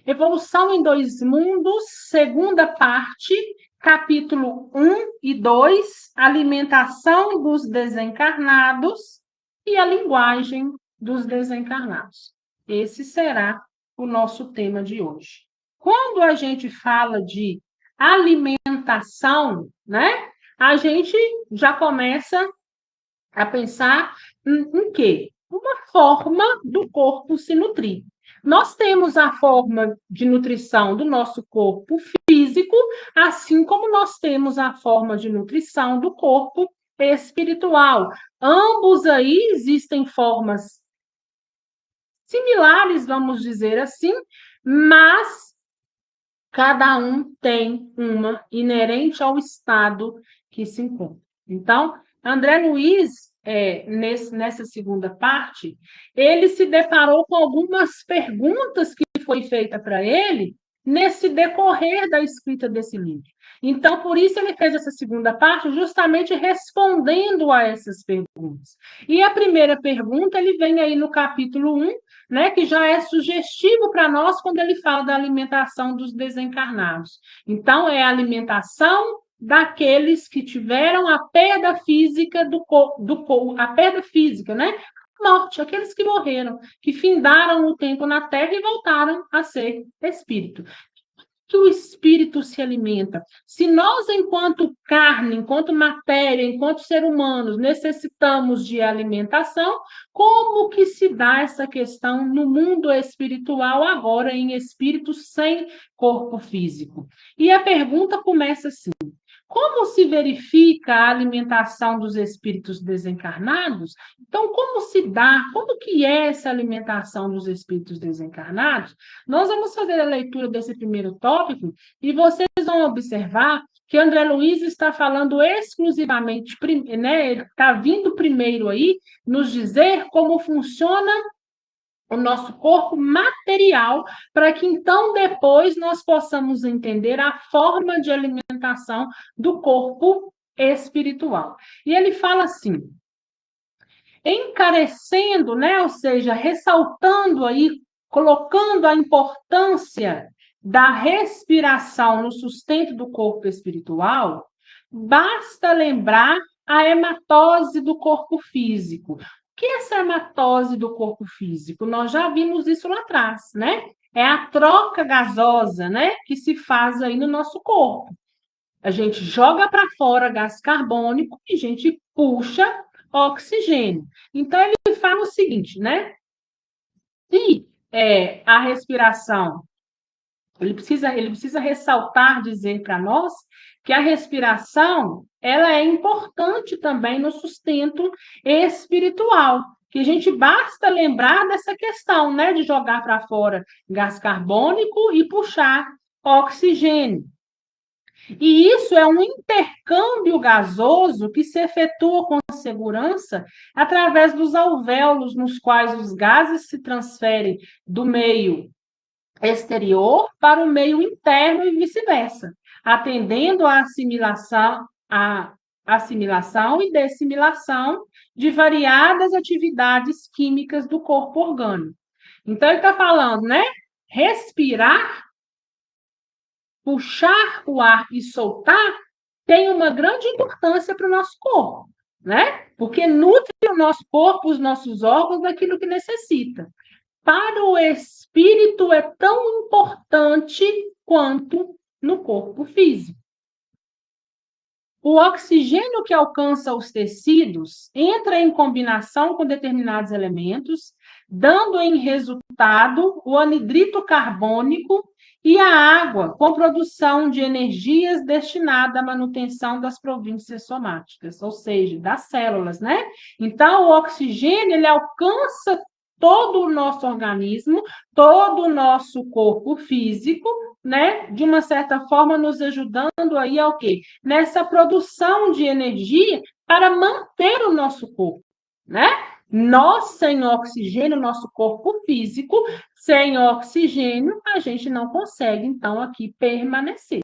Evolução em Dois Mundos, segunda parte, capítulo 1 e 2, alimentação dos desencarnados e a linguagem dos desencarnados. Esse será o nosso tema de hoje. Quando a gente fala de alimentação, né, a gente já começa a pensar em quê? Uma forma do corpo se nutrir. Nós temos a forma de nutrição do nosso corpo físico, assim como nós temos a forma de nutrição do corpo espiritual. Ambos aí existem formas similares, vamos dizer assim, mas cada um tem uma inerente ao estado que se encontra. Então, André Luiz, nessa segunda parte, ele se deparou com algumas perguntas que foi feita para ele nesse decorrer da escrita desse livro. Então, por isso ele fez essa segunda parte justamente respondendo a essas perguntas. E a primeira pergunta, ele vem aí no capítulo 1, né, que já é sugestivo para nós quando ele fala da alimentação dos desencarnados. Então, é a alimentação daqueles que tiveram a perda física a perda física, né? Morte, aqueles que morreram, que findaram o tempo na Terra e voltaram a ser espírito. Que o espírito se alimenta. Se nós, enquanto carne, enquanto matéria, enquanto ser humanos, necessitamos de alimentação, como que se dá essa questão no mundo espiritual agora, em espírito sem corpo físico? E a pergunta começa assim: como se verifica a alimentação dos espíritos desencarnados? Então, como se dá, como que é essa alimentação dos espíritos desencarnados? Nós vamos fazer a leitura desse primeiro tópico e vocês vão observar que André Luiz está falando exclusivamente, né, ele está vindo primeiro aí nos dizer como funciona o nosso corpo material, para que então depois nós possamos entender a forma de alimentação do corpo espiritual. E ele fala assim: encarecendo, né, ou seja, ressaltando aí, colocando a importância da respiração no sustento do corpo espiritual, basta lembrar a hematose do corpo físico. O que é essa hematose do corpo físico? Nós já vimos isso lá atrás, né? É a troca gasosa, né, que se faz aí no nosso corpo. A gente joga para fora gás carbônico e a gente puxa oxigênio. Então, ele fala o seguinte, né? Se a respiração, ele precisa ressaltar, dizer para nós que a respiração ela é importante também no sustento espiritual. Que a gente basta lembrar dessa questão, né, de jogar para fora gás carbônico e puxar oxigênio. E isso é um intercâmbio gasoso que se efetua com segurança através dos alvéolos nos quais os gases se transferem do meio exterior para o meio interno e vice-versa, atendendo à assimilação e dessimilação de variadas atividades químicas do corpo orgânico. Então, ele está falando, né? Respirar, puxar o ar e soltar tem uma grande importância para o nosso corpo, né? Porque nutre o nosso corpo, os nossos órgãos, daquilo que necessita. Para o espírito é tão importante quanto no corpo físico. O oxigênio que alcança os tecidos entra em combinação com determinados elementos, dando em resultado o anidrito carbônico e a água, com produção de energias destinada à manutenção das províncias somáticas, ou seja, das células, né? Então, o oxigênio, ele alcança todo o nosso organismo, todo o nosso corpo físico, né? De uma certa forma, nos ajudando aí ao quê? Nessa produção de energia para manter o nosso corpo, né? Nós, sem oxigênio, nosso corpo físico, sem oxigênio, a gente não consegue, então, aqui permanecer.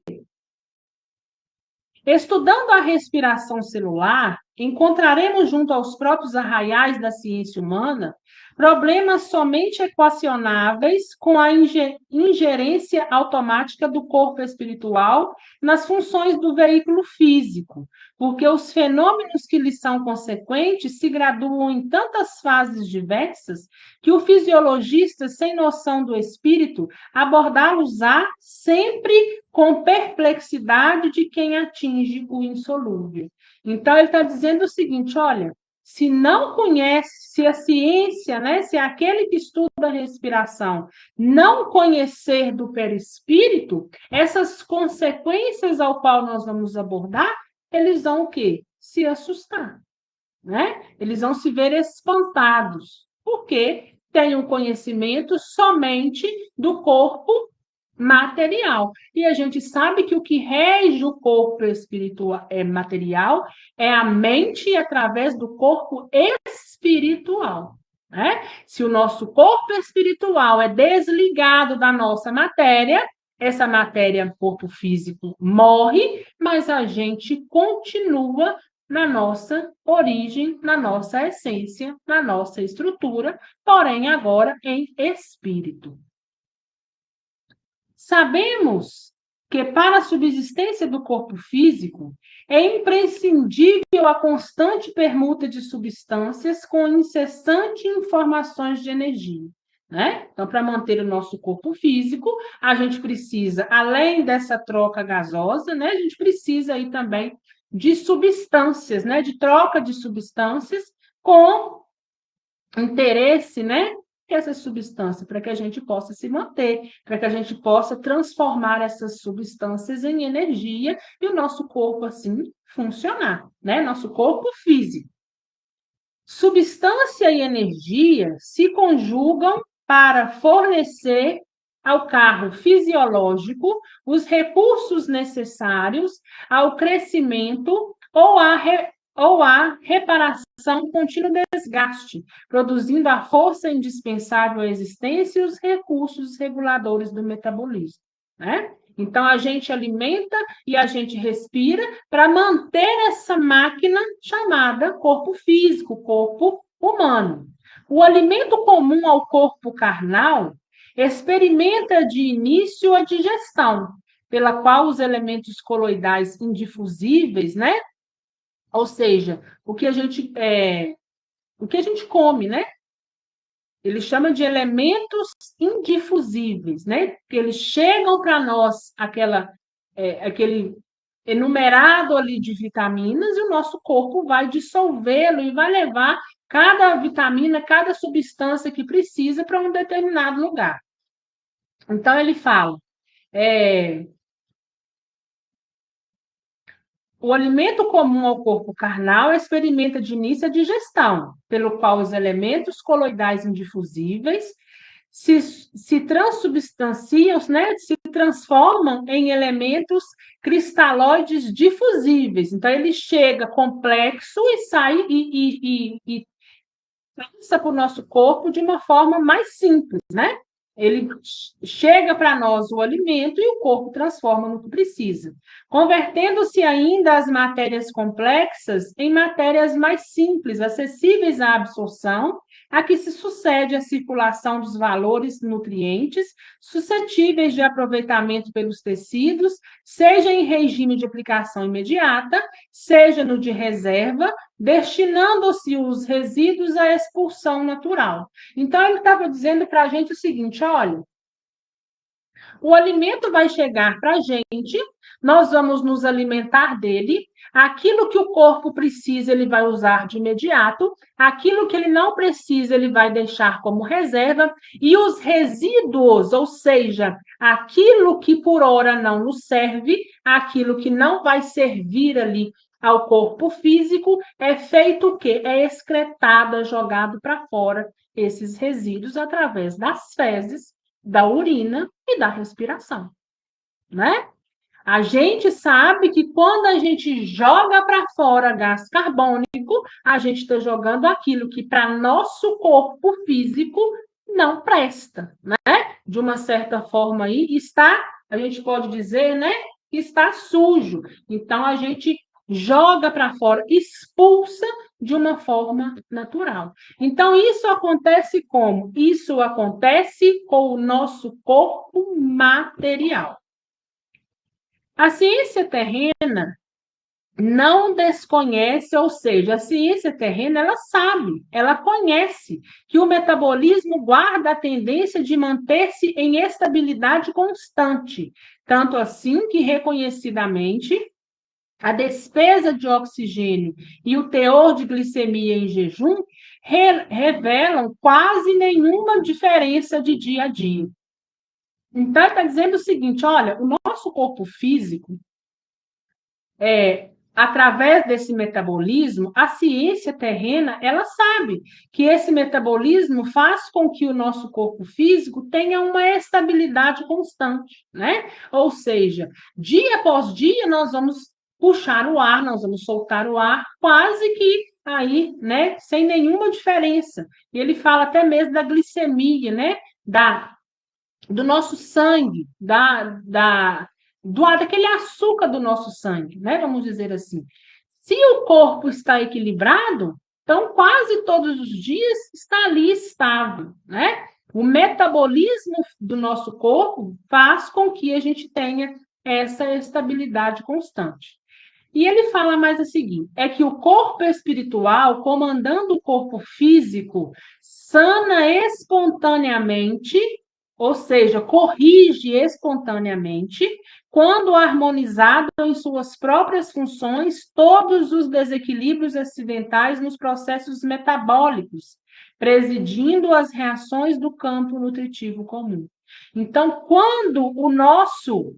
Estudando a respiração celular, encontraremos junto aos próprios arraiais da ciência humana problemas somente equacionáveis com a ingerência automática do corpo espiritual nas funções do veículo físico, porque os fenômenos que lhes são consequentes se graduam em tantas fases diversas que o fisiologista, sem noção do espírito, abordá-los-á sempre com perplexidade de quem atinge o insolúvel. Então, ele está dizendo o seguinte: olha, se não conhece, se a ciência, né, se aquele que estuda a respiração não conhecer do perispírito, essas consequências ao qual nós vamos abordar, eles vão o quê? Se assustar, né? Eles vão se ver espantados, porque têm um conhecimento somente do corpo material. E a gente sabe que o que rege o corpo espiritual é material é a mente através do corpo espiritual, né? Se o nosso corpo espiritual é desligado da nossa matéria, essa matéria, corpo físico, morre, mas a gente continua na nossa origem, na nossa essência, na nossa estrutura, porém agora em espírito. Sabemos que para a subsistência do corpo físico é imprescindível a constante permuta de substâncias com incessantes informações de energia, né? Então, para manter o nosso corpo físico, a gente precisa, além dessa troca gasosa, né, a gente precisa aí também de substâncias, né, de troca de substâncias com interesse, né, essa substância, para que a gente possa se manter, para que a gente possa transformar essas substâncias em energia e o nosso corpo, assim, funcionar, né? Nosso corpo físico. Substância e energia se conjugam para fornecer ao carro fisiológico os recursos necessários ao crescimento ou à reparação contínuo desgaste, produzindo a força indispensável à existência e os recursos reguladores do metabolismo, né? Então, a gente alimenta e a gente respira para manter essa máquina chamada corpo físico, corpo humano. O alimento comum ao corpo carnal experimenta de início a digestão, pela qual os elementos coloidais indifusíveis, né? Ou seja, o que a gente come, né? Ele chama de elementos indifusíveis, né? Porque eles chegam para nós aquele enumerado ali de vitaminas e o nosso corpo vai dissolvê-lo e vai levar cada vitamina, cada substância que precisa para um determinado lugar. Então ele fala, o alimento comum ao corpo carnal experimenta de início a digestão, pelo qual os elementos coloidais indifusíveis se transubstanciam, né, se transformam em elementos cristalóides difusíveis. Então, ele chega complexo e sai e passa para o nosso corpo de uma forma mais simples, né? Ele chega para nós o alimento e o corpo transforma no que precisa, convertendo-se ainda as matérias complexas em matérias mais simples, acessíveis à absorção, a que se sucede a circulação dos valores nutrientes suscetíveis de aproveitamento pelos tecidos, seja em regime de aplicação imediata, seja no de reserva, destinando-se os resíduos à expulsão natural. Então, ele estava dizendo para a gente o seguinte: olha, o alimento vai chegar para a gente, nós vamos nos alimentar dele, aquilo que o corpo precisa, ele vai usar de imediato, aquilo que ele não precisa, ele vai deixar como reserva, e os resíduos, ou seja, aquilo que por hora não nos serve, aquilo que não vai servir ali ao corpo físico, é feito o quê? É excretado, é jogado para fora esses resíduos através das fezes, da urina e da respiração, né? A gente sabe que quando a gente joga para fora gás carbônico, a gente está jogando aquilo que para nosso corpo físico não presta, né? De uma certa forma aí está, a gente pode dizer, né, que está sujo. Então a gente joga para fora, expulsa de uma forma natural. Então, isso acontece como? Isso acontece com o nosso corpo material. A ciência terrena não desconhece, ou seja, a ciência terrena, ela sabe, ela conhece que o metabolismo guarda a tendência de manter-se em estabilidade constante, tanto assim que reconhecidamente a despesa de oxigênio e o teor de glicemia em jejum revelam quase nenhuma diferença de dia a dia. Então, está dizendo o seguinte: olha, o nosso corpo físico, através desse metabolismo, a ciência terrena, ela sabe que esse metabolismo faz com que o nosso corpo físico tenha uma estabilidade constante, né? Ou seja, dia após dia nós vamos puxar o ar, nós vamos soltar o ar, quase que aí, né, sem nenhuma diferença. E ele fala até mesmo da glicemia, né? Do nosso sangue, daquele açúcar do nosso sangue, né? Vamos dizer assim. Se o corpo está equilibrado, então quase todos os dias está ali estável, né? O metabolismo do nosso corpo faz com que a gente tenha essa estabilidade constante. E ele fala mais o seguinte: é que o corpo espiritual, comandando o corpo físico, sana espontaneamente, ou seja, corrige espontaneamente, quando harmonizado em suas próprias funções, todos os desequilíbrios acidentais nos processos metabólicos, presidindo as reações do campo nutritivo comum. Então, quando o nosso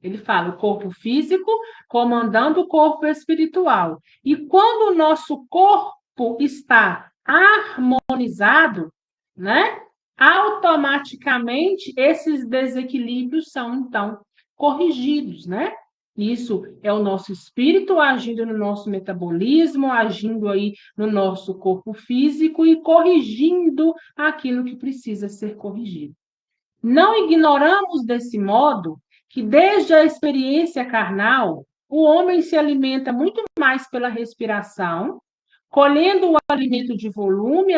ele fala o corpo físico comandando o corpo espiritual. E quando o nosso corpo está harmonizado, né? Automaticamente esses desequilíbrios são então corrigidos, né? Isso é o nosso espírito agindo no nosso metabolismo, agindo aí no nosso corpo físico e corrigindo aquilo que precisa ser corrigido. Não ignoramos desse modo que desde a experiência carnal, o homem se alimenta muito mais pela respiração, colhendo o alimento de volume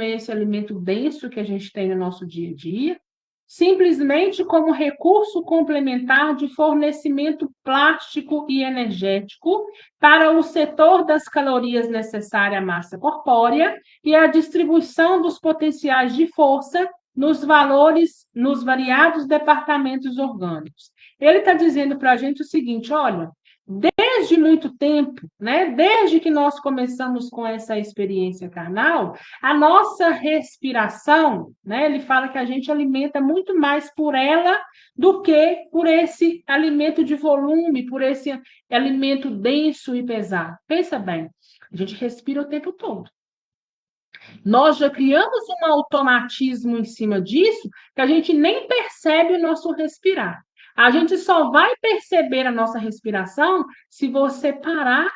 é esse alimento denso que a gente tem no nosso dia a dia, simplesmente como recurso complementar de fornecimento plástico e energético para o setor das calorias necessárias à massa corpórea e a distribuição dos potenciais de força nos valores, nos variados departamentos orgânicos. Ele está dizendo para a gente o seguinte: olha, desde muito tempo, né, desde que nós começamos com essa experiência carnal, a nossa respiração, né, ele fala que a gente alimenta muito mais por ela do que por esse alimento de volume, por esse alimento denso e pesado. Pensa bem, a gente respira o tempo todo. Nós já criamos um automatismo em cima disso que a gente nem percebe o nosso respirar. A gente só vai perceber a nossa respiração se você parar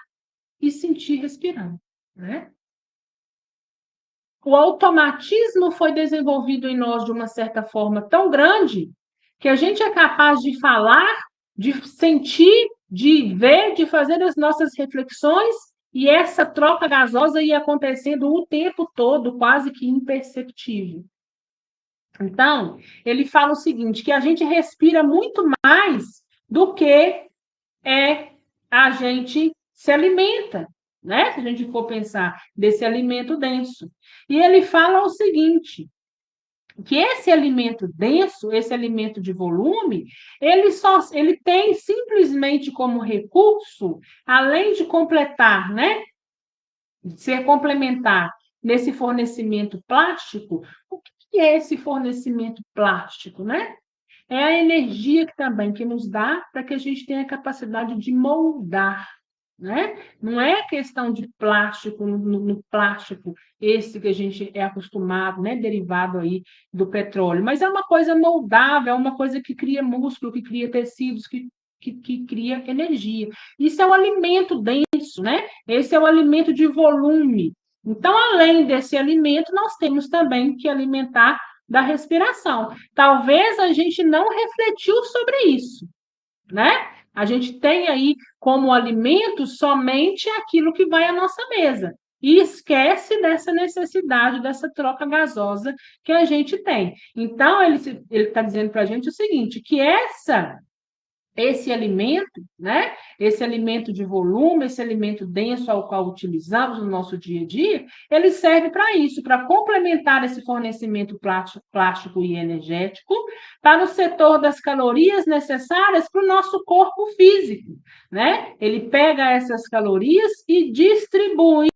e sentir respirando, né? O automatismo foi desenvolvido em nós de uma certa forma tão grande que a gente é capaz de falar, de sentir, de ver, de fazer as nossas reflexões e essa troca gasosa ia acontecendo o tempo todo, quase que imperceptível. Então, ele fala o seguinte, que a gente respira muito mais do que a gente se alimenta, né? Se a gente for pensar desse alimento denso. E ele fala o seguinte, que esse alimento denso, esse alimento de volume, ele tem simplesmente como recurso, além de completar, né? De ser complementar nesse fornecimento plástico, o que é esse fornecimento plástico, né? É a energia que também que nos dá para que a gente tenha a capacidade de moldar, né? Não é questão de plástico, no plástico, esse que a gente é acostumado, né? Derivado aí do petróleo, mas é uma coisa moldável, é uma coisa que cria músculo, que cria tecidos, que cria energia. Isso é o alimento denso, né? Esse é o alimento de volume. Então, além desse alimento, nós temos também que alimentar da respiração. Talvez a gente não refletiu sobre isso, né? A gente tem aí como alimento somente aquilo que vai à nossa mesa. E esquece dessa necessidade, dessa troca gasosa que a gente tem. Então, ele está dizendo para a gente o seguinte, que esse alimento, né? Esse alimento de volume, esse alimento denso ao qual utilizamos no nosso dia a dia, ele serve para isso, para complementar esse fornecimento plástico e energético para o setor das calorias necessárias para o nosso corpo físico, né? Ele pega essas calorias e distribui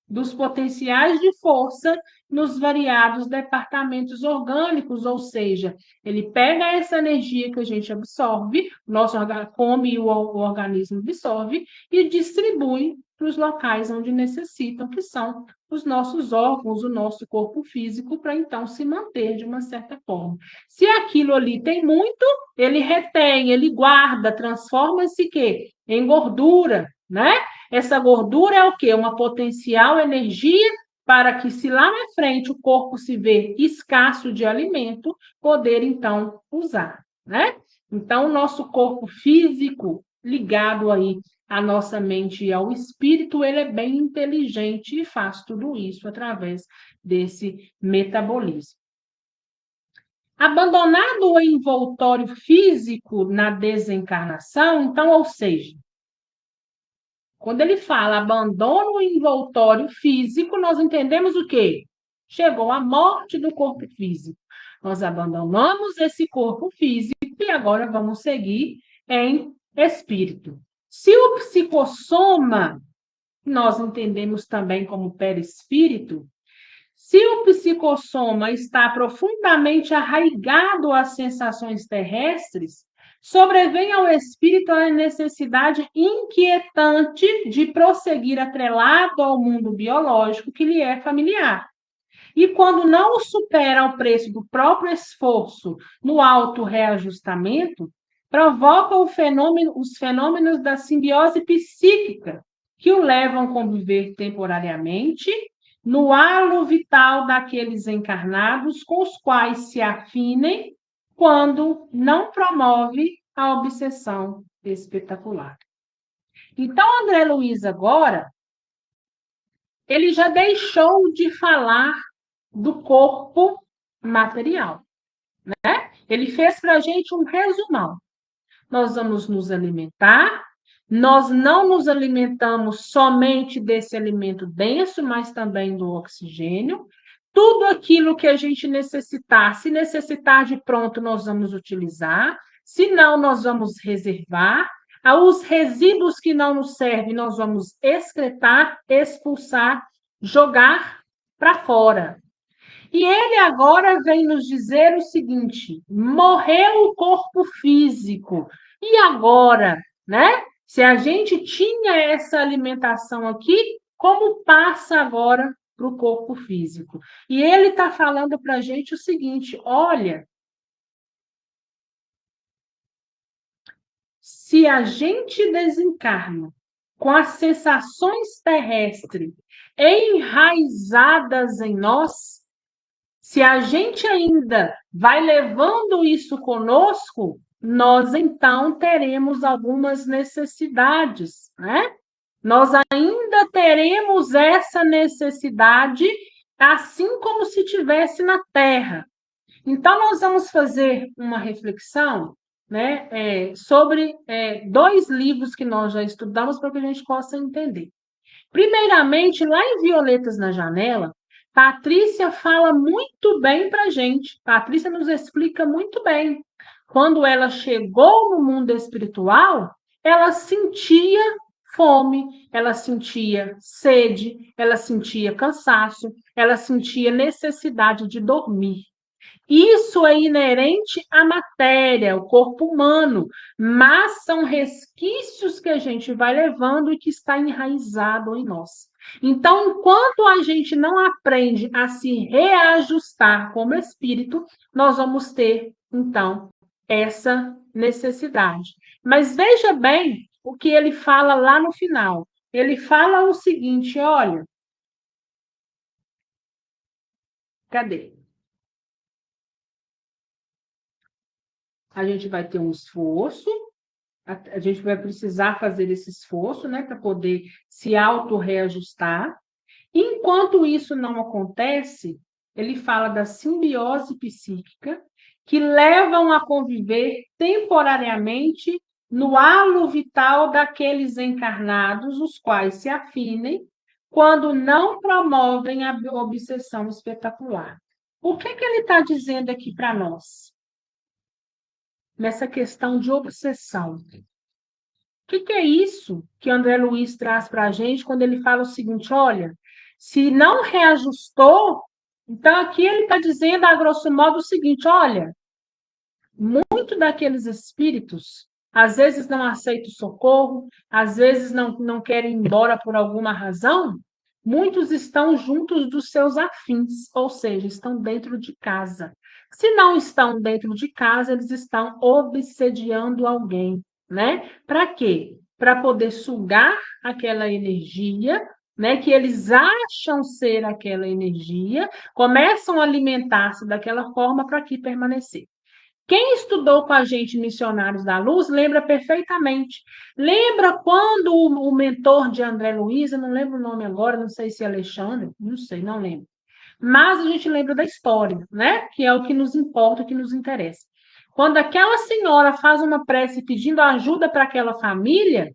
dos potenciais de força nos variados departamentos orgânicos, ou seja, ele pega essa energia que a gente absorve, nosso come e o organismo absorve, e distribui para os locais onde necessitam, que são os nossos órgãos, o nosso corpo físico, para então se manter de uma certa forma. Se aquilo ali tem muito, ele retém, ele guarda, transforma-se em gordura, né? Essa gordura é o quê? Uma potencial energia para que, se lá na frente o corpo se vê escasso de alimento, poder então usar, né? Então, o nosso corpo físico, ligado aí à nossa mente e ao espírito, ele é bem inteligente e faz tudo isso através desse metabolismo. Abandonado o envoltório físico na desencarnação, então, ou seja, quando ele fala abandono o envoltório físico, nós entendemos o quê? Chegou a morte do corpo físico. Nós abandonamos esse corpo físico e agora vamos seguir em espírito. Se o psicossoma, nós entendemos também como perispírito, se o psicossoma está profundamente arraigado às sensações terrestres, sobrevém ao espírito a necessidade inquietante de prosseguir atrelado ao mundo biológico que lhe é familiar. E quando não o supera ao preço do próprio esforço no auto-reajustamento, provoca os fenômenos da simbiose psíquica, que o levam a conviver temporariamente no halo vital daqueles encarnados com os quais se afinem quando não promove a obsessão espetacular. Então, André Luiz agora, ele já deixou de falar do corpo material, né? Ele fez para a gente um resumão. Nós vamos nos alimentar, nós não nos alimentamos somente desse alimento denso, mas também do oxigênio. Tudo aquilo que a gente necessitar, se necessitar de pronto, nós vamos utilizar, se não, nós vamos reservar. Os resíduos que não nos servem, nós vamos excretar, expulsar, jogar para fora. E ele agora vem nos dizer o seguinte: morreu o corpo físico. E agora, né? Se a gente tinha essa alimentação aqui, como passa agora para o corpo físico? E ele está falando para a gente o seguinte: olha, se a gente desencarna com as sensações terrestres enraizadas em nós, se a gente ainda vai levando isso conosco, nós então teremos algumas necessidades, né? Nós ainda teremos essa necessidade, assim como se tivesse na Terra. Então, nós vamos fazer uma reflexão, né, sobre dois livros que nós já estudamos para que a gente possa entender. Primeiramente, lá em Violetas na Janela, Patrícia fala muito bem para a gente. Patrícia nos explica muito bem. Quando ela chegou no mundo espiritual, ela sentia fome, ela sentia sede, ela sentia cansaço, ela sentia necessidade de dormir. Isso é inerente à matéria, ao corpo humano, mas são resquícios que a gente vai levando e que está enraizado em nós. Então, enquanto a gente não aprende a se reajustar como espírito, nós vamos ter, então, essa necessidade. Mas veja bem o que ele fala lá no final. Ele fala o seguinte: olha, cadê? A gente vai ter um esforço, a gente vai precisar fazer esse esforço, né, para poder se auto-reajustar. Enquanto isso não acontece, ele fala da simbiose psíquica, que levam a conviver temporariamente no halo vital daqueles encarnados, os quais se afinem, quando não promovem a obsessão espetacular. O que ele está dizendo aqui para nós? Nessa questão de obsessão. O que é isso que André Luiz traz para a gente quando ele fala o seguinte: olha, se não reajustou, então aqui ele está dizendo, a grosso modo, o seguinte: olha, muito daqueles espíritos, às vezes não aceitam socorro, às vezes não querem ir embora por alguma razão, muitos estão juntos dos seus afins, ou seja, estão dentro de casa. Se não estão dentro de casa, eles estão obsediando alguém, né? Para quê? Para poder sugar aquela energia, né, que eles acham ser aquela energia, começam a alimentar-se daquela forma para aqui permanecer. Quem estudou com a gente Missionários da Luz lembra perfeitamente. Lembra quando o mentor de André Luiz, eu não lembro o nome agora, não sei se é Alexandre, não sei, não lembro. Mas a gente lembra da história, né? Que é o que nos importa, o que nos interessa. Quando aquela senhora faz uma prece pedindo ajuda para aquela família,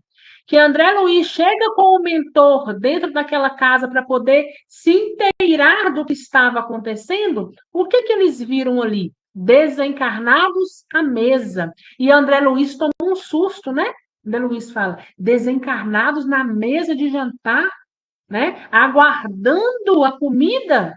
que André Luiz chega com o mentor dentro daquela casa para poder se inteirar do que estava acontecendo, o que eles viram ali? Desencarnados à mesa. E André Luiz tomou um susto, né? André Luiz fala, desencarnados na mesa de jantar, né? Aguardando a comida.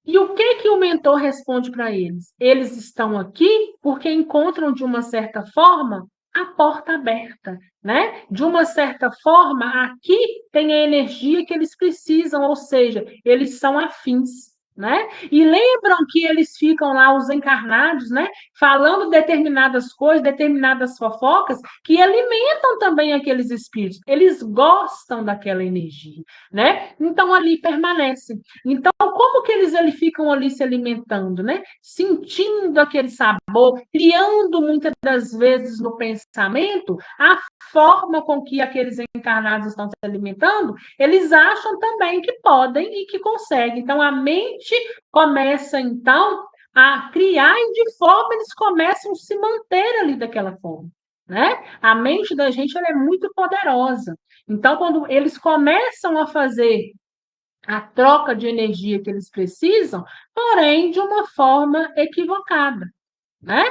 E o que o mentor responde para eles? Eles estão aqui porque encontram, de uma certa forma, a porta aberta, né? De uma certa forma, aqui tem a energia que eles precisam, ou seja, eles são afins. Né? E lembram que eles ficam lá, os encarnados, né? Falando determinadas coisas, determinadas fofocas, que alimentam também aqueles espíritos. Eles gostam daquela energia, né? Então ali permanecem. Então, como que eles ficam ali se alimentando, né? Sentindo aquele sabor, criando muitas das vezes no pensamento a forma com que aqueles encarnados estão se alimentando, eles acham também que podem e que conseguem. Então, a mente começa, então, a criar e de forma eles começam a se manter ali daquela forma. Né? A mente da gente ela é muito poderosa. Então, quando eles começam a fazer a troca de energia que eles precisam, porém de uma forma equivocada, né?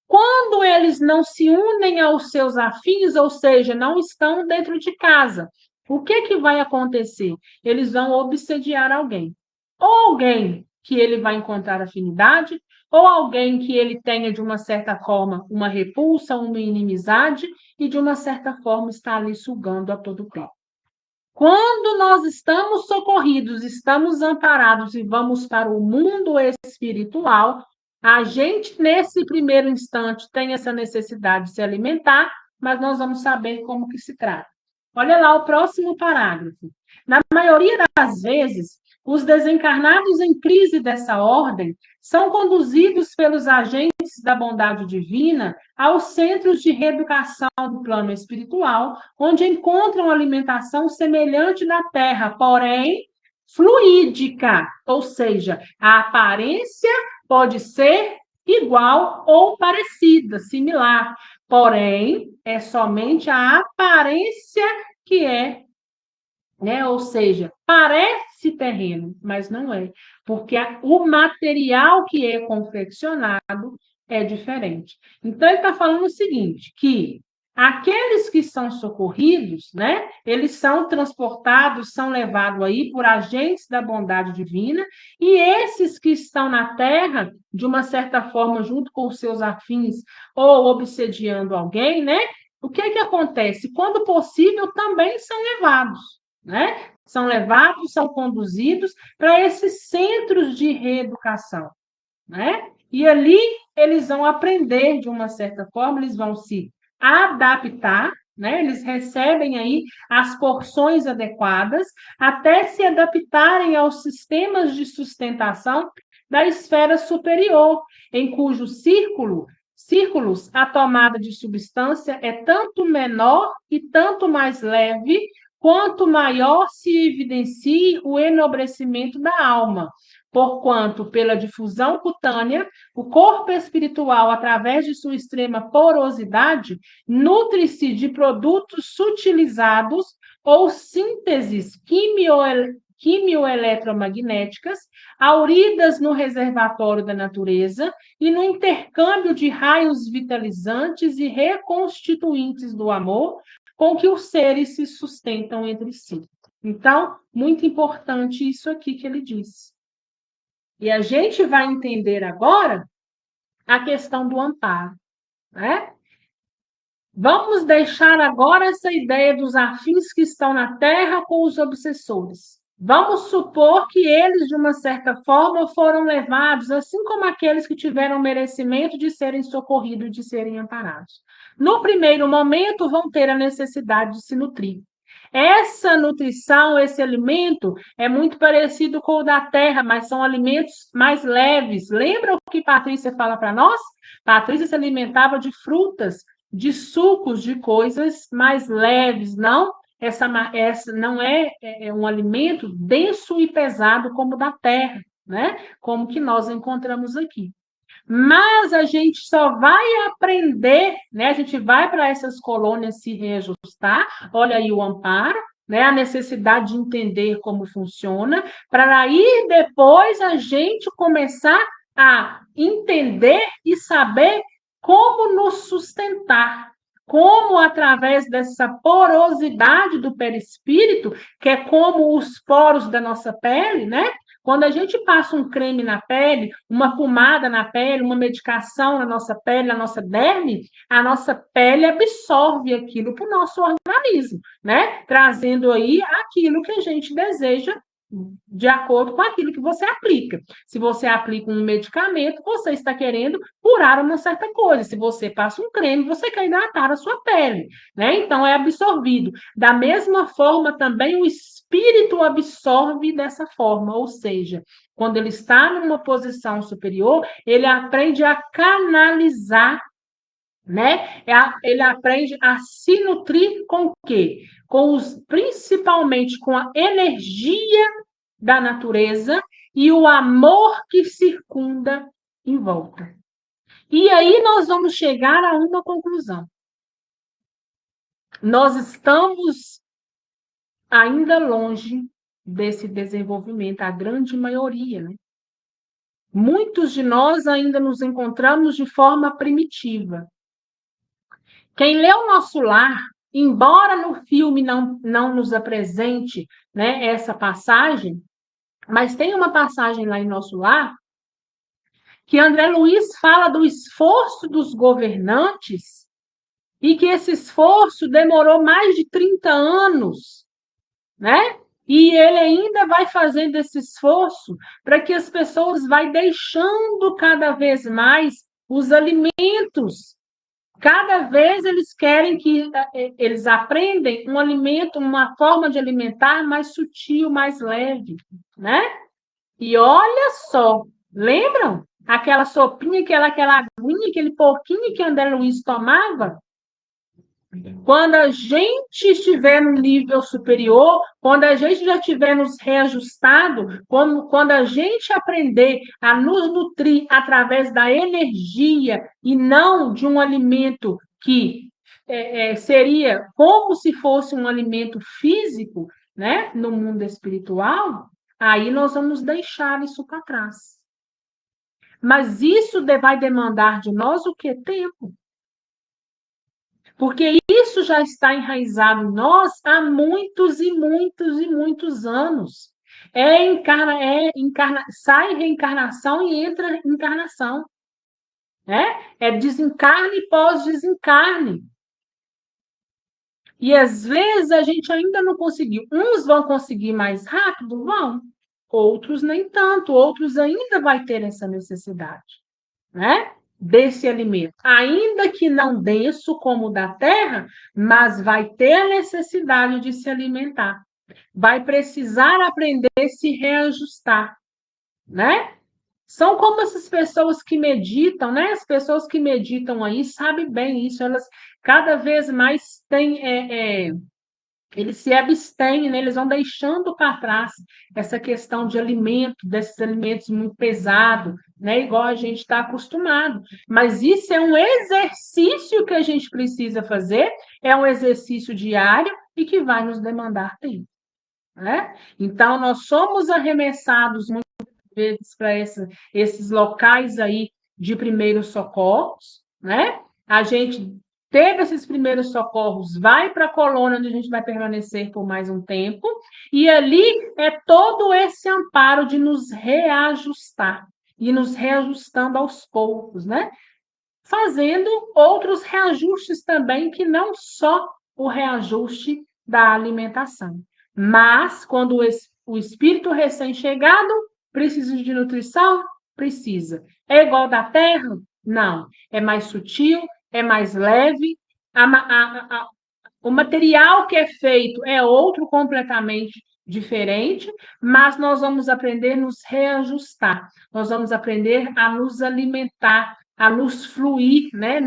Quando eles não se unem aos seus afins, ou seja, não estão dentro de casa, o que vai acontecer? Eles vão obsediar alguém. Ou alguém que ele vai encontrar afinidade, ou alguém que ele tenha, de uma certa forma, uma repulsa, uma inimizade, e de uma certa forma está ali sugando a todo tempo. Quando nós estamos socorridos, estamos amparados e vamos para o mundo espiritual, a gente, nesse primeiro instante, tem essa necessidade de se alimentar, mas nós vamos saber como que se trata. Olha lá o próximo parágrafo. Na maioria das vezes, os desencarnados em crise dessa ordem são conduzidos pelos agentes da bondade divina aos centros de reeducação do plano espiritual, onde encontram alimentação semelhante na Terra, porém fluídica, ou seja, a aparência pode ser igual ou parecida, similar, porém é somente a aparência que é, né? Ou seja, parece terreno, mas não é, porque o material que é confeccionado é diferente. Então, ele está falando o seguinte, que aqueles que são socorridos, né, eles são transportados, são levados aí por agentes da bondade divina, e esses que estão na Terra, de uma certa forma, junto com os seus afins, ou obsediando alguém, né, o que acontece? Quando possível, também são levados, né? São levados, são conduzidos para esses centros de reeducação, né? E ali eles vão aprender de uma certa forma, eles vão se adaptar, né? Eles recebem aí as porções adequadas até se adaptarem aos sistemas de sustentação da esfera superior, em cujo círculo círculos, a tomada de substância é tanto menor e tanto mais leve, quanto maior se evidencie o enobrecimento da alma, porquanto, pela difusão cutânea, o corpo espiritual, através de sua extrema porosidade, nutre-se de produtos sutilizados ou sínteses quimioeletromagnéticas, auridas no reservatório da natureza e no intercâmbio de raios vitalizantes e reconstituintes do amor, com que os seres se sustentam entre si. Então, muito importante isso aqui que ele disse. E a gente vai entender agora a questão do amparo, né? Vamos deixar agora essa ideia dos afins que estão na Terra com os obsessores. Vamos supor que eles, de uma certa forma, foram levados, assim como aqueles que tiveram merecimento de serem socorridos, de serem amparados. No primeiro momento, vão ter a necessidade de se nutrir. Essa nutrição, esse alimento, é muito parecido com o da terra, mas são alimentos mais leves. Lembra o que Patrícia fala para nós? Patrícia se alimentava de frutas, de sucos, de coisas mais leves, não? Essa não é um alimento denso e pesado como o da terra, né? Como que nós encontramos aqui. Mas a gente só vai aprender, né? A gente vai para essas colônias se reajustar, olha aí o amparo, né? A necessidade de entender como funciona, para aí depois a gente começar a entender e saber como nos sustentar, como através dessa porosidade do perispírito, que é como os poros da nossa pele, né? Quando a gente passa um creme na pele, uma pomada na pele, uma medicação na nossa pele, na nossa derme, a nossa pele absorve aquilo para o nosso organismo, né? Trazendo aí aquilo que a gente deseja de acordo com aquilo que você aplica. Se você aplica um medicamento, você está querendo curar uma certa coisa. Se você passa um creme, você quer hidratar a sua pele, né? Então é absorvido. Da mesma forma, também o espírito absorve dessa forma, ou seja, quando ele está numa posição superior, ele aprende a canalizar, né? Ele aprende a se nutrir com o quê? Principalmente com a energia da natureza e o amor que circunda em volta. E aí nós vamos chegar a uma conclusão. Nós estamos ainda longe desse desenvolvimento, a grande maioria, né? Muitos de nós ainda nos encontramos de forma primitiva. Quem lê o Nosso Lar, embora no filme não nos apresente, né, essa passagem, mas tem uma passagem lá em Nosso Lar que André Luiz fala do esforço dos governantes e que esse esforço demorou mais de 30 anos, né? E ele ainda vai fazendo esse esforço para que as pessoas vão deixando cada vez mais os alimentos. Cada vez eles querem que eles aprendem um alimento, uma forma de alimentar mais sutil, mais leve, né? E olha só, lembram? Aquela sopinha, aquela aguinha, aquele pouquinho que André Luiz tomava? Quando a gente estiver no nível superior, quando a gente já estiver nos reajustado, quando a gente aprender a nos nutrir através da energia e não de um alimento que seria como se fosse um alimento físico, né, no mundo espiritual, aí nós vamos deixar isso para trás. Mas isso vai demandar de nós o quê? Tempo. Porque isso já está enraizado em nós há muitos e muitos e muitos anos. Sai reencarnação e entra encarnação. Né? É desencarne e pós-desencarne. E às vezes a gente ainda não conseguiu. Uns vão conseguir mais rápido? Vão. Outros nem tanto. Outros ainda vai ter essa necessidade. Né? Desse alimento, ainda que não denso como o da terra, mas vai ter a necessidade de se alimentar. Vai precisar aprender a se reajustar, né? São como essas pessoas que meditam, né? As pessoas que meditam aí sabem bem isso, elas cada vez mais têm, eles se abstêm, né? Eles vão deixando para trás essa questão de alimento, desses alimentos muito pesados, né? Igual a gente está acostumado. Mas isso é um exercício que a gente precisa fazer, é um exercício diário e que vai nos demandar tempo, né? Então, nós somos arremessados muitas vezes para esses locais aí de primeiros socorros, né? A gente teve esses primeiros socorros, vai para a colônia onde a gente vai permanecer por mais um tempo, e ali é todo esse amparo de nos reajustar e nos reajustando aos poucos, né? Fazendo outros reajustes também, que não só o reajuste da alimentação. Mas, quando o espírito recém-chegado precisa de nutrição, precisa. É igual da terra? Não. É mais sutil, é mais leve. O material que é feito é outro completamente diferente, mas nós vamos aprender a nos reajustar, nós vamos aprender a nos alimentar, a nos fluir, né?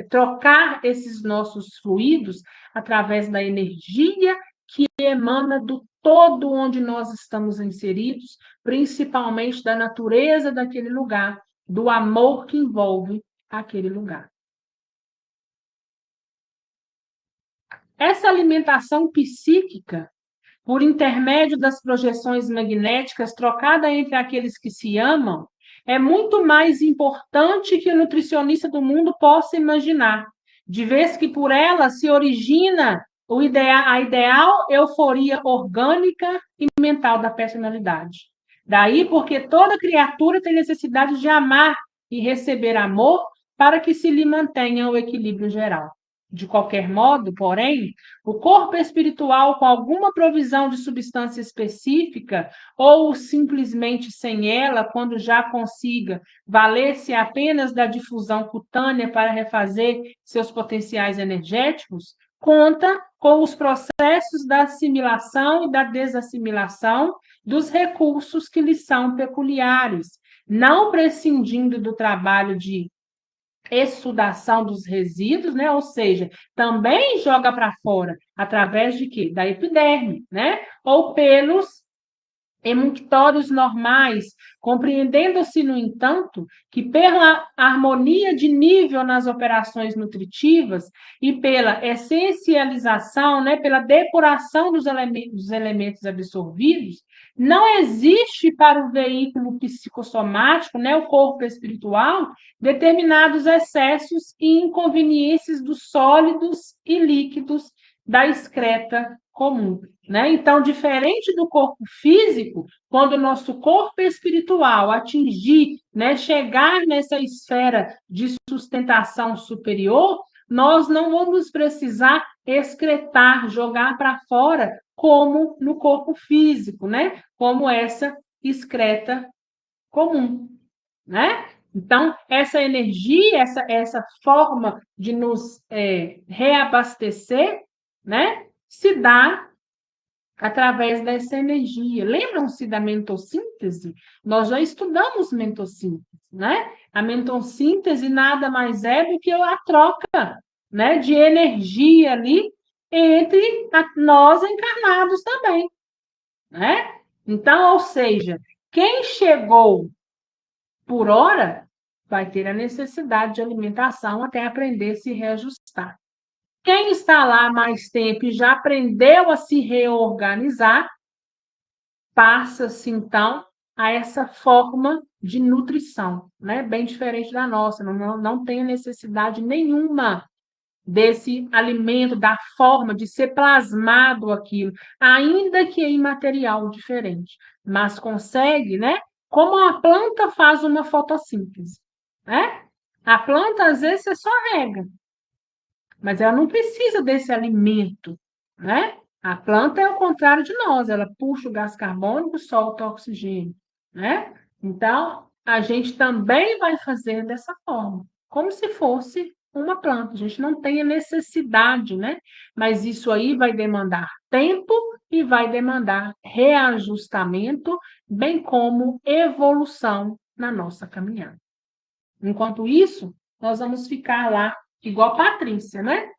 Trocar esses nossos fluidos através da energia que emana do todo onde nós estamos inseridos, principalmente da natureza daquele lugar, do amor que envolve aquele lugar. Essa alimentação psíquica, por intermédio das projeções magnéticas trocada entre aqueles que se amam, é muito mais importante que o nutricionista do mundo possa imaginar, de vez que por ela se origina a ideal euforia orgânica e mental da personalidade. Daí porque toda criatura tem necessidade de amar e receber amor para que se lhe mantenha o equilíbrio geral. De qualquer modo, porém, o corpo espiritual, com alguma provisão de substância específica, ou simplesmente sem ela, quando já consiga valer-se apenas da difusão cutânea para refazer seus potenciais energéticos, conta com os processos da assimilação e da desassimilação dos recursos que lhe são peculiares, não prescindindo do trabalho de exsudação dos resíduos, né? Ou seja, também joga para fora através de quê? Da epiderme, né? Ou pelos emunctórios normais, compreendendo-se, no entanto, que pela harmonia de nível nas operações nutritivas e pela essencialização, né, pela depuração dos elementos absorvidos, não existe para o veículo psicossomático, né, o corpo espiritual, determinados excessos e inconveniências dos sólidos e líquidos da excreta comum, né? Então, diferente do corpo físico, quando o nosso corpo espiritual atingir, né, chegar nessa esfera de sustentação superior, nós não vamos precisar excretar, jogar para fora, como no corpo físico, né? Como essa excreta comum, né? Então, essa energia, essa forma de nos reabastecer, né, se dá através dessa energia. Lembram-se da mentossíntese? Nós já estudamos mentossíntese, né? A mentossíntese nada mais é do que a troca, né, de energia ali entre nós encarnados também, né? Então, ou seja, quem chegou por hora vai ter a necessidade de alimentação até aprender a se reajustar. Quem está lá há mais tempo e já aprendeu a se reorganizar, passa-se, então, a essa forma de nutrição, né? Bem diferente da nossa, não tem necessidade nenhuma desse alimento, da forma de ser plasmado aquilo, ainda que em material diferente, mas consegue, né? Como a planta faz uma fotossíntese, né? A planta, às vezes, você só rega, mas ela não precisa desse alimento, né? A planta é o contrário de nós, ela puxa o gás carbônico, solta o oxigênio, né? Então, a gente também vai fazer dessa forma, como se fosse uma planta. A gente não tem a necessidade, né? Mas isso aí vai demandar tempo e vai demandar reajustamento, bem como evolução na nossa caminhada. Enquanto isso, nós vamos ficar lá, igual Patrícia, né?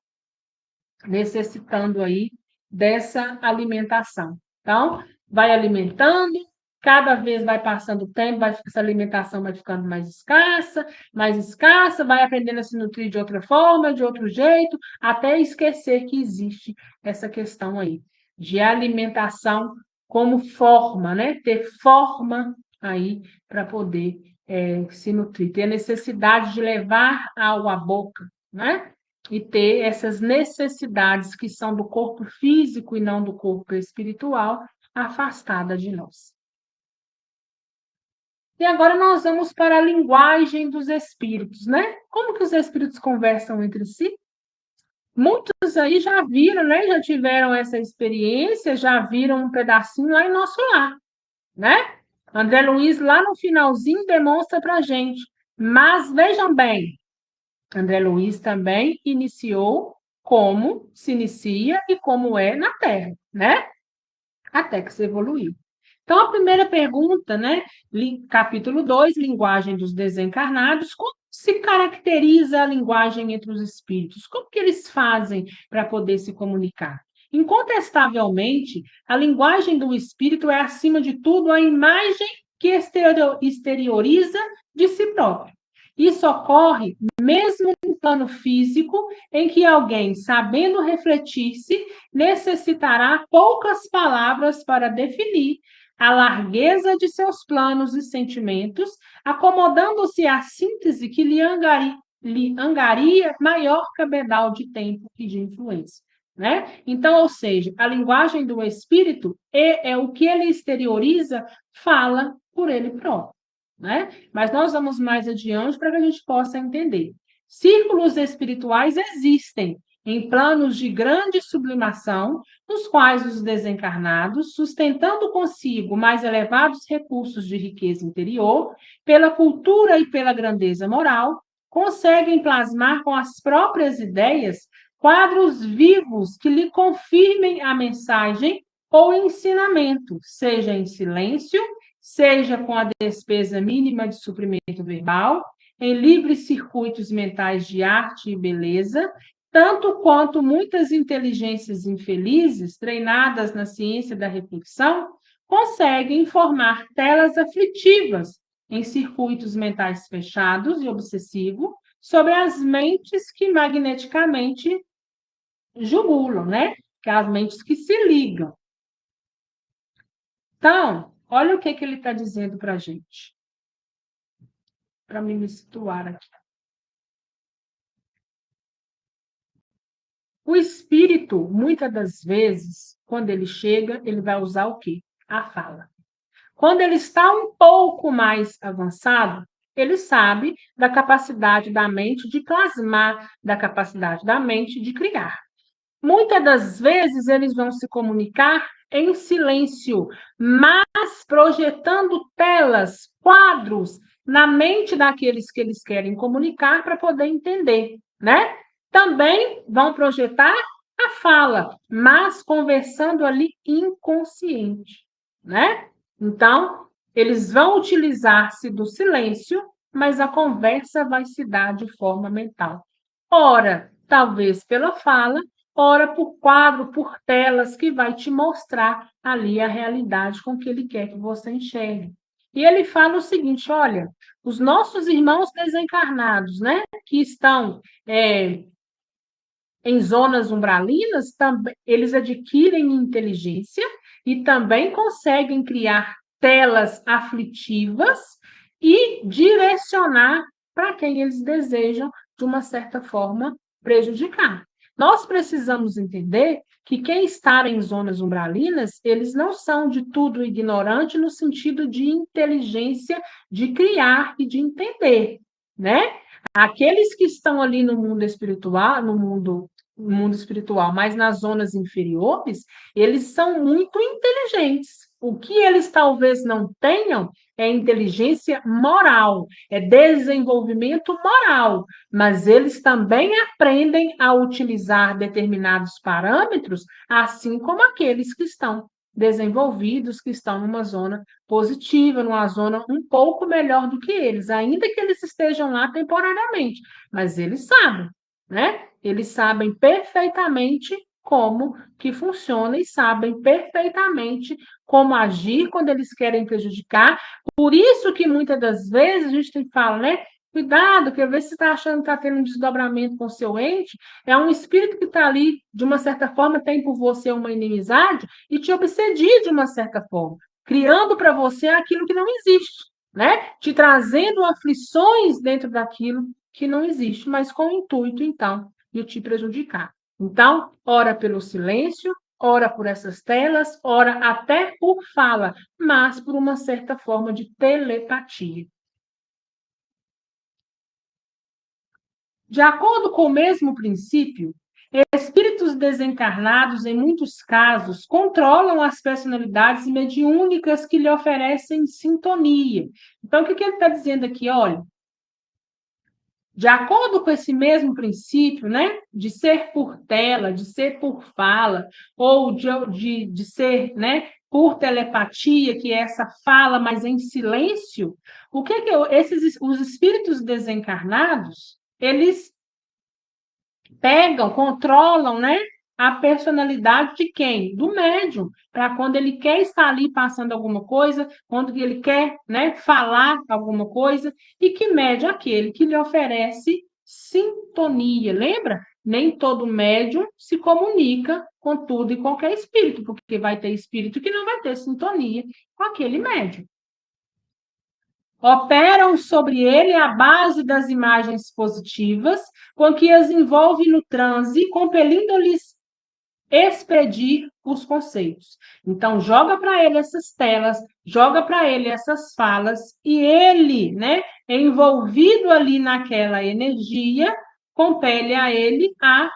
Necessitando aí dessa alimentação. Então, vai alimentando, cada vez vai passando o tempo, essa alimentação vai ficando mais escassa, vai aprendendo a se nutrir de outra forma, de outro jeito, até esquecer que existe essa questão aí de alimentação como forma, né? Ter forma aí para poder se nutrir, ter a necessidade de levar algo à boca, né? E ter essas necessidades que são do corpo físico e não do corpo espiritual afastada de nós. E agora nós vamos para a linguagem dos espíritos, né? Como que os espíritos conversam entre si? Muitos aí já viram, né? Já tiveram essa experiência, já viram um pedacinho lá em nosso lar, né? André Luiz, lá no finalzinho, demonstra para a gente. Mas vejam bem, André Luiz também iniciou como se inicia e como é na Terra, né? Até que se evoluiu. Então, a primeira pergunta, né? Capítulo 2, linguagem dos desencarnados. Como se caracteriza a linguagem entre os espíritos? Como que eles fazem para poder se comunicar? Incontestavelmente, a linguagem do espírito é, acima de tudo, a imagem que exterioriza de si próprio. Isso ocorre mesmo no plano físico, em que alguém, sabendo refletir-se, necessitará poucas palavras para definir a largueza de seus planos e sentimentos, acomodando-se à síntese que lhe angaria maior cabedal de tempo e de influência. Né? Então, ou seja, a linguagem do espírito é o que ele exterioriza, fala por ele próprio. Né? Mas nós vamos mais adiante para que a gente possa entender. Círculos espirituais existem em planos de grande sublimação, nos quais os desencarnados, sustentando consigo mais elevados recursos de riqueza interior, pela cultura e pela grandeza moral, conseguem plasmar com as próprias ideias quadros vivos que lhe confirmem a mensagem ou ensinamento, seja em silêncio, seja com a despesa mínima de suprimento verbal, em livres circuitos mentais de arte e beleza, tanto quanto muitas inteligências infelizes, treinadas na ciência da reflexão, conseguem formar telas aflitivas em circuitos mentais fechados e obsessivos sobre as mentes que magneticamente jugulam, né? Que as mentes que se ligam. Então, olha o que ele está dizendo para a gente. Para me situar aqui. O espírito, muitas das vezes, quando ele chega, ele vai usar o quê? A fala. Quando ele está um pouco mais avançado, ele sabe da capacidade da mente de plasmar, da capacidade da mente de criar. Muitas das vezes eles vão se comunicar em silêncio, mas projetando telas, quadros na mente daqueles que eles querem comunicar para poder entender, né? Também vão projetar a fala, mas conversando ali inconsciente, né? Então, eles vão utilizar-se do silêncio, mas a conversa vai se dar de forma mental. Ora, talvez pela fala, ora por quadro, por telas, que vai te mostrar ali a realidade com que ele quer que você enxergue. E ele fala o seguinte, olha, os nossos irmãos desencarnados, né, que estão em zonas umbralinas, também, eles adquirem inteligência e também conseguem criar telas aflitivas e direcionar para quem eles desejam, de uma certa forma, prejudicar. Nós precisamos entender que quem está em zonas umbralinas, eles não são de tudo ignorante no sentido de inteligência, de criar e de entender, né? Aqueles que estão ali no mundo espiritual, no mundo espiritual, mas nas zonas inferiores, eles são muito inteligentes. O que eles talvez não tenham é inteligência moral, é desenvolvimento moral, mas eles também aprendem a utilizar determinados parâmetros, assim como aqueles que estão desenvolvidos que estão numa zona positiva, numa zona um pouco melhor do que eles, ainda que eles estejam lá temporariamente, mas eles sabem, né? Eles sabem perfeitamente como que funciona e sabem perfeitamente como agir quando eles querem prejudicar. Por isso que muitas das vezes a gente tem que falar, né? Cuidado, que às vezes você está achando que está tendo um desdobramento com o seu ente, é um espírito que está ali, de uma certa forma, tem por você uma inimizade e te obsedia de uma certa forma, criando para você aquilo que não existe, né? Te trazendo aflições dentro daquilo que não existe, mas com o intuito, então, de te prejudicar. Então, ora pelo silêncio, ora por essas telas, ora até por fala, mas por uma certa forma de telepatia. De acordo com o mesmo princípio, espíritos desencarnados, em muitos casos, controlam as personalidades mediúnicas que lhe oferecem sintonia. Então, o que ele está dizendo aqui? Olha, de acordo com esse mesmo princípio, né, de ser por tela, de ser por fala, ou de ser, né, por telepatia, que é essa fala, mas em silêncio, o que os espíritos desencarnados, eles pegam, controlam, né, a personalidade de quem? Do médium, para quando ele quer estar ali passando alguma coisa, quando ele quer, né, falar alguma coisa, e que médium? Aquele que lhe oferece sintonia. Lembra? Nem todo médium se comunica com tudo e qualquer espírito, porque vai ter espírito que não vai ter sintonia com aquele médium. Operam sobre ele a base das imagens positivas, com que as envolve no transe, compelindo-lhes expedir os conceitos. Então, joga para ele essas telas, joga para ele essas falas, e ele, né, envolvido ali naquela energia, compele a ele a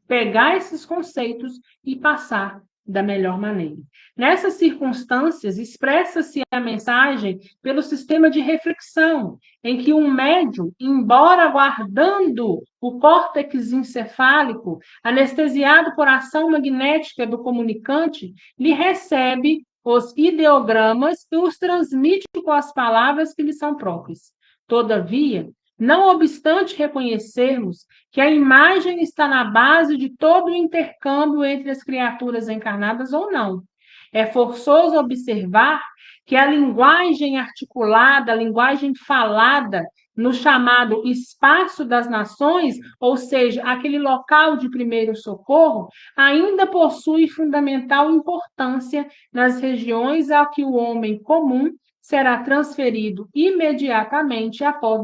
pegar esses conceitos e passar da melhor maneira. Nessas circunstâncias, expressa-se a mensagem pelo sistema de reflexão, em que um médium, embora guardando o córtex encefálico, anestesiado por ação magnética do comunicante, lhe recebe os ideogramas e os transmite com as palavras que lhe são próprias. Todavia, não obstante reconhecermos que a imagem está na base de todo o intercâmbio entre as criaturas encarnadas ou não, é forçoso observar que a linguagem articulada, a linguagem falada, no chamado espaço das nações, ou seja, aquele local de primeiro socorro, ainda possui fundamental importância nas regiões a que o homem comum será transferido imediatamente após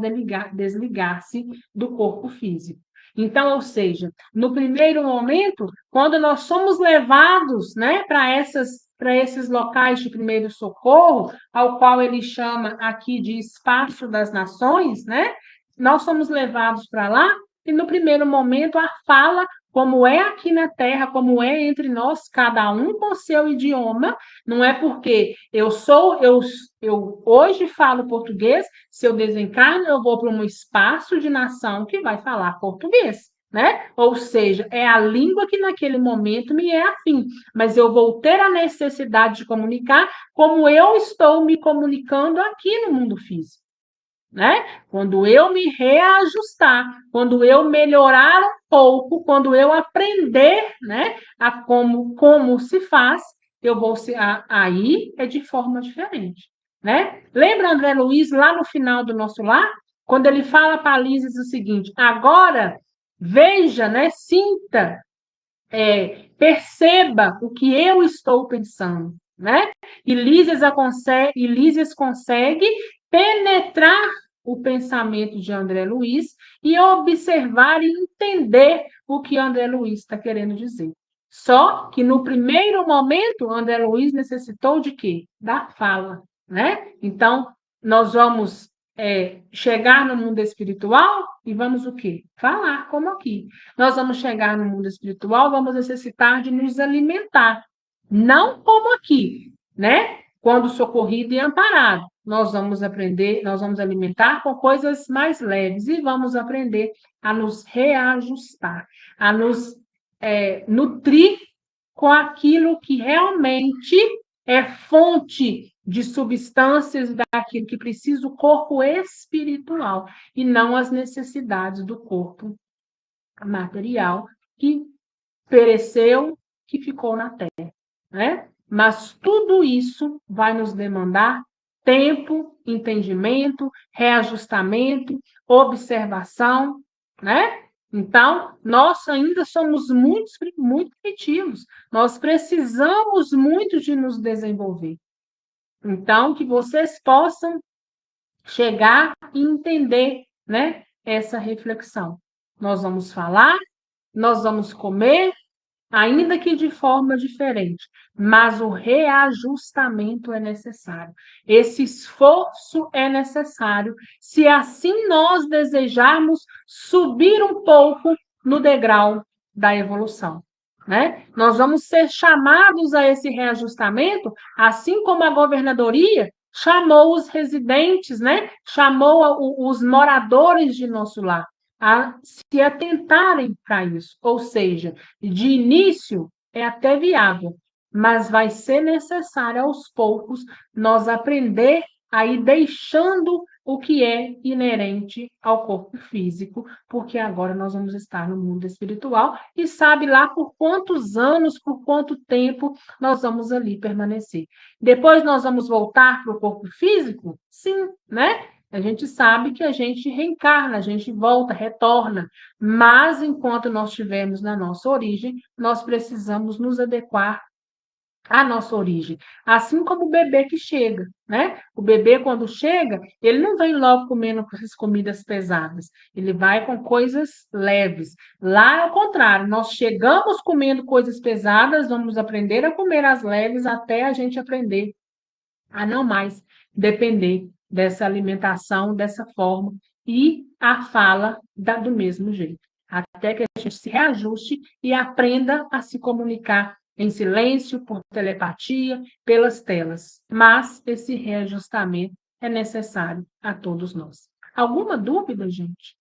desligar-se do corpo físico. Então, ou seja, no primeiro momento, quando nós somos levados, né, para esses locais de primeiro socorro, ao qual ele chama aqui de espaço das nações, né? Nós somos levados para lá e no primeiro momento a fala, como é aqui na Terra, como é entre nós, cada um com seu idioma, não é porque eu hoje falo português, se eu desencarno, eu vou para um espaço de nação que vai falar português, né? Ou seja, é a língua que naquele momento me é afim, mas eu vou ter a necessidade de comunicar como eu estou me comunicando aqui no mundo físico, né? Quando eu me reajustar, quando eu melhorar um pouco, quando eu aprender, né, a como se faz, eu vou ser aí é de forma diferente, né? Lembra André Luiz lá no final do nosso lar, quando ele fala para a Lises o seguinte: agora veja, né, sinta, perceba o que eu estou pensando, né? E Lísias consegue penetrar o pensamento de André Luiz e observar e entender o que André Luiz está querendo dizer. Só que no primeiro momento, André Luiz necessitou de quê? Da fala, né? Então, nós vamos chegar no mundo espiritual e vamos o quê? Falar, como aqui. Nós vamos chegar no mundo espiritual, vamos necessitar de nos alimentar. Não como aqui, né? Quando socorrido e amparado. Nós vamos aprender, nós vamos alimentar com coisas mais leves e vamos aprender a nos reajustar, a nos nutrir com aquilo que realmente é fonte de substâncias daquilo que precisa o corpo espiritual e não as necessidades do corpo material que pereceu, que ficou na terra, né? Mas tudo isso vai nos demandar tempo, entendimento, reajustamento, observação, né? Então, nós ainda somos muito primitivos. Nós precisamos muito de nos desenvolver. Então, que vocês possam chegar e entender, né, essa reflexão. Nós vamos falar, nós vamos comer, ainda que de forma diferente, mas o reajustamento é necessário. Esse esforço é necessário, se assim nós desejarmos subir um pouco no degrau da evolução, né? Nós vamos ser chamados a esse reajustamento, assim como a governadoria chamou os residentes, né? Chamou os moradores de nosso lar a se atentarem para isso. Ou seja, de início é até viável, mas vai ser necessário aos poucos nós aprender a ir deixando o que é inerente ao corpo físico, porque agora nós vamos estar no mundo espiritual e sabe lá por quantos anos, por quanto tempo nós vamos ali permanecer. Depois nós vamos voltar para o corpo físico? Sim, né? A gente sabe que a gente reencarna, a gente volta, retorna, mas enquanto nós estivermos na nossa origem, nós precisamos nos adequar à nossa origem. Assim como o bebê que chega, né? O bebê, quando chega, ele não vem logo comendo essas comidas pesadas, ele vai com coisas leves. Lá é o contrário, nós chegamos comendo coisas pesadas, vamos aprender a comer as leves até a gente aprender a não mais depender dessa alimentação, dessa forma, e a fala do mesmo jeito, até que a gente se reajuste e aprenda a se comunicar em silêncio, por telepatia, pelas telas. Mas esse reajustamento é necessário a todos nós. Alguma dúvida, gente?